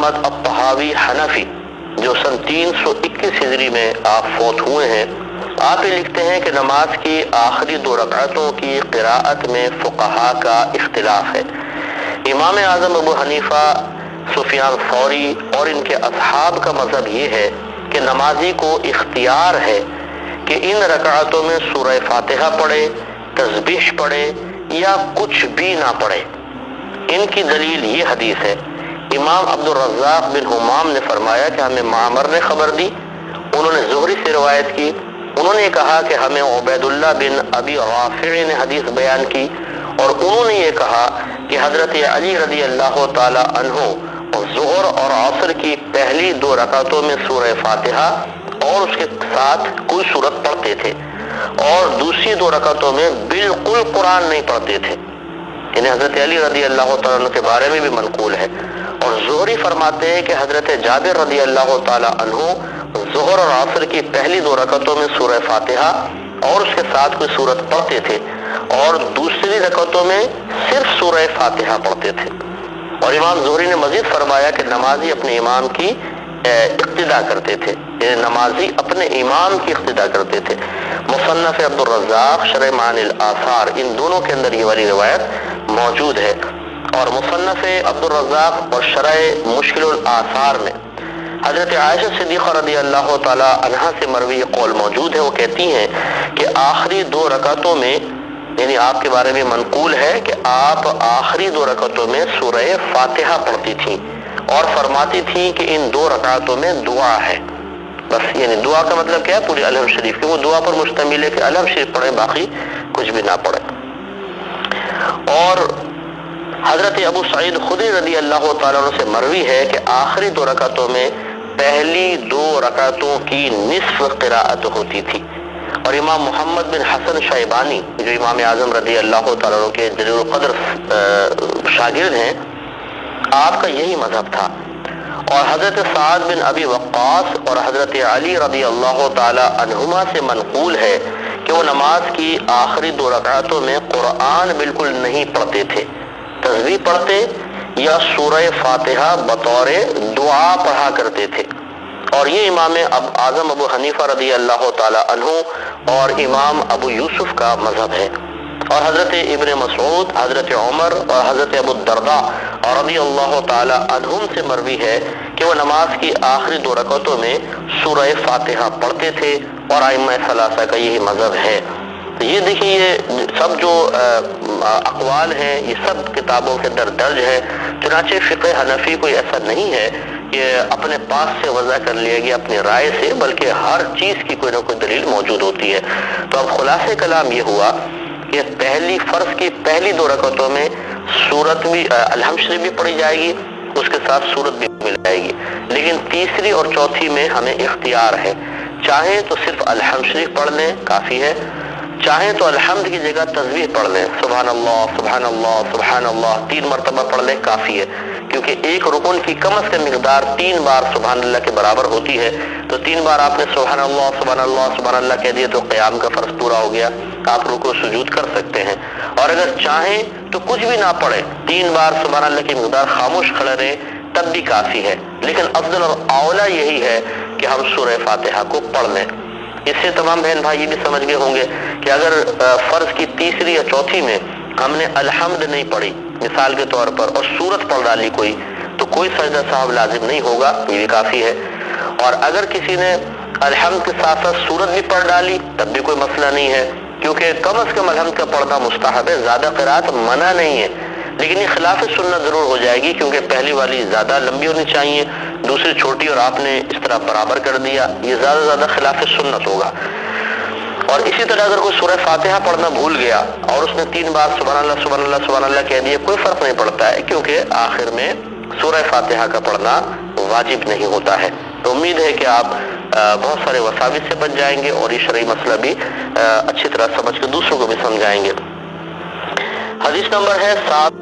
محمد الطحاوی حنفی جو سن 321 ہجری میں آپ فوت ہوئے ہیں، آپ یہ لکھتے ہیں کہ نماز کی آخری 2 رکعتوں کی قراءت میں فقہا کا اختلاف ہے۔ امام اعظم ابو حنیفہ، سفیان ثوری اور ان کے اصحاب کا مذہب یہ ہے کہ نمازی کو اختیار ہے کہ ان رکعتوں میں سورہ فاتحہ پڑھے، تسبیح پڑھے یا کچھ بھی نہ پڑھے۔ ان کی دلیل یہ حدیث ہے۔ امام عبد الرزاق بن حمام نے فرمایا کہ ہمیں معمر نے خبر دی، انہوں نے زہری سے روایت کی، انہوں نے کہا کہ ہمیں عبید اللہ بن ابی رافع نے حدیث بیان کی، اور انہوں نے یہ کہا کہ حضرت علی رضی اللہ تعالی عنہ ظہر اور عصر کی پہلی 2 رکعتوں میں سورہ فاتحہ اور اس کے ساتھ کوئی سورت پڑھتے تھے، اور دوسری 2 رکعتوں میں بالکل قرآن نہیں پڑھتے تھے۔ یعنی حضرت علی رضی اللہ تعالیٰ عنہ کے بارے میں بھی منقول ہے۔ اور زہری فرماتے ہیں کہ حضرت جابر رضی اللہ تعالیٰ عنہ ظہر اور عصر کی پہلی 2 رکعتوں میں سورہ فاتحہ اور اس کے ساتھ کوئی سورت پڑھتے تھے، اور دوسری رکعتوں میں صرف سورہ فاتحہ پڑھتے تھے۔ اور امام زہری نے مزید فرمایا کہ نمازی اپنے امام کی اقتداء کرتے تھے، یعنی نمازی اپنے امام کی اقتداء کرتے تھے۔ مصنف عبد الرزاق، شرح معانی الآثار، ان دونوں کے اندر یہ والی روایت موجود ہے۔ اور مصنف عبد الرزاق اور شرح مشکل الآثار میں حضرت عائشہ صدیقہ رضی اللہ تعالی عنہا سے مروی قول موجود ہے۔ وہ کہتی ہیں کہ آخری 2 رکعتوں میں، یعنی آپ کے بارے میں منقول ہے کہ آپ آخری 2 رکعتوں میں سورہ فاتحہ پڑھتی تھیں اور فرماتی تھیں کہ ان 2 رکعتوں میں دعا ہے۔ بس یعنی دعا کا مطلب کیا ہے؟ پوری الحمد شریف کی وہ دعا پر مشتمل ہے کہ الحمد شریف پڑھیں، باقی کچھ بھی نہ پڑھیں۔ اور حضرت ابو سعید خدری رضی اللہ تعالیٰ عنہ سے مروی ہے کہ آخری 2 رکعتوں میں پہلی 2 رکعتوں کی نصف قراءت ہوتی تھی۔ اور امام محمد بن حسن شیبانی جو امام اعظم رضی اللہ تعالیٰ عنہ کے جلیل القدر شاگرد ہیں، آپ کا یہی مذہب تھا۔ اور حضرت سعد بن ابی وقاص اور حضرت علی رضی اللہ تعالی عنہما سے منقول ہے کہ وہ نماز کی آخری 2 رکعتوں میں قرآن بالکل نہیں پڑھتے تھے، تسبیح پڑھتے یا سورہ فاتحہ بطور دعا پڑھا کرتے تھے۔ اور یہ امام اعظم ابو حنیفہ رضی اللہ تعالی عنہ اور امام ابو یوسف کا مذہب ہے۔ اور حضرت ابن مسعود، حضرت عمر اور حضرت ابو الدرداء رضی اللہ تعالی عنہم سے مروی ہے کہ وہ نماز کی آخری 2 رکعتوں میں سورہ فاتحہ پڑھتے تھے، اور ائمہ ثلاثہ کا یہی مذہب ہے۔ یہ دیکھیے، یہ سب جو اقوال ہیں یہ سب کتابوں کے اندر درج ہے۔ چنانچہ فقہ حنفی کوئی ایسا نہیں ہے کہ اپنے پاس سے وضع کر لیا گیا اپنی رائے سے، بلکہ ہر چیز کی کوئی نہ کوئی دلیل موجود ہوتی ہے۔ تو اب خلاصہ کلام یہ ہوا کہ فرض کی پہلی 2 رکعتوں میں سورت بھی الحمد شریف بھی پڑھی جائے گی، اس کے ساتھ سورت بھی مل جائے گی، لیکن تیسری اور چوتھی میں ہمیں اختیار ہے۔ چاہیں تو صرف الحمد شریف پڑھ لیں، کافی ہے، چاہیں تو الحمد کی جگہ تسبیح پڑھ لیں، سبحان اللہ سبحان اللہ سبحان اللہ 3 مرتبہ پڑھ لیں، کافی ہے، کیونکہ ایک رکن کی کم از کم مقدار 3 بار سبحان اللہ کے برابر ہوتی ہے۔ تو 3 بار آپ نے سبحان اللہ سبحان اللہ سبحان اللہ کہہ دیا تو قیام کا فرض پورا ہو گیا، آپ رکوع سجود کر سکتے ہیں۔ اور اگر چاہیں تو کچھ بھی نہ پڑھیں، 3 بار سبحان اللہ کی مقدار خاموش کھڑے رہیں، تب بھی کافی ہے، لیکن افضل اور اولا یہی ہے کہ ہم سورہ فاتحہ کو پڑھ لیں۔ اس سے تمام بہن بھائی یہ بھی سمجھ گئے ہوں گے کہ اگر فرض کی تیسری یا چوتھی میں ہم نے الحمد نہیں پڑھی مثال کے طور پر اور سورت پڑھ ڈالی کوئی، تو کوئی سجدہ صاحب لازم نہیں ہوگا، یہ بھی کافی ہے۔ اور اگر کسی نے الحمد کے ساتھ ساتھ سورت بھی پڑھ ڈالی تب بھی کوئی مسئلہ نہیں ہے، کیونکہ کم از کم الحمد کا پڑھنا مستحب ہے، زیادہ قرات منع نہیں ہے، لیکن یہ خلاف سنت ضرور ہو جائے گی، کیونکہ پہلی والی زیادہ لمبی ہونی چاہیے، دوسری چھوٹی اور آپ نے اس طرح برابر کر دیا، یہ زیادہ خلاف سنت ہوگا۔ اور اسی طرح اگر کوئی سورہ فاتحہ پڑھنا بھول گیا اور اس نے 3 بار سبحان اللہ سبحان اللہ سبحان اللہ کہہ دیا، کوئی فرق نہیں پڑتا ہے، کیونکہ آخر میں سورہ فاتحہ کا پڑھنا واجب نہیں ہوتا ہے۔ تو امید ہے کہ آپ بہت سارے وساوس سے بچ جائیں گے اور یہ شرعی مسئلہ بھی اچھی طرح سمجھ کے دوسروں کو بھی سمجھائیں گے۔ حدیث نمبر ہے 7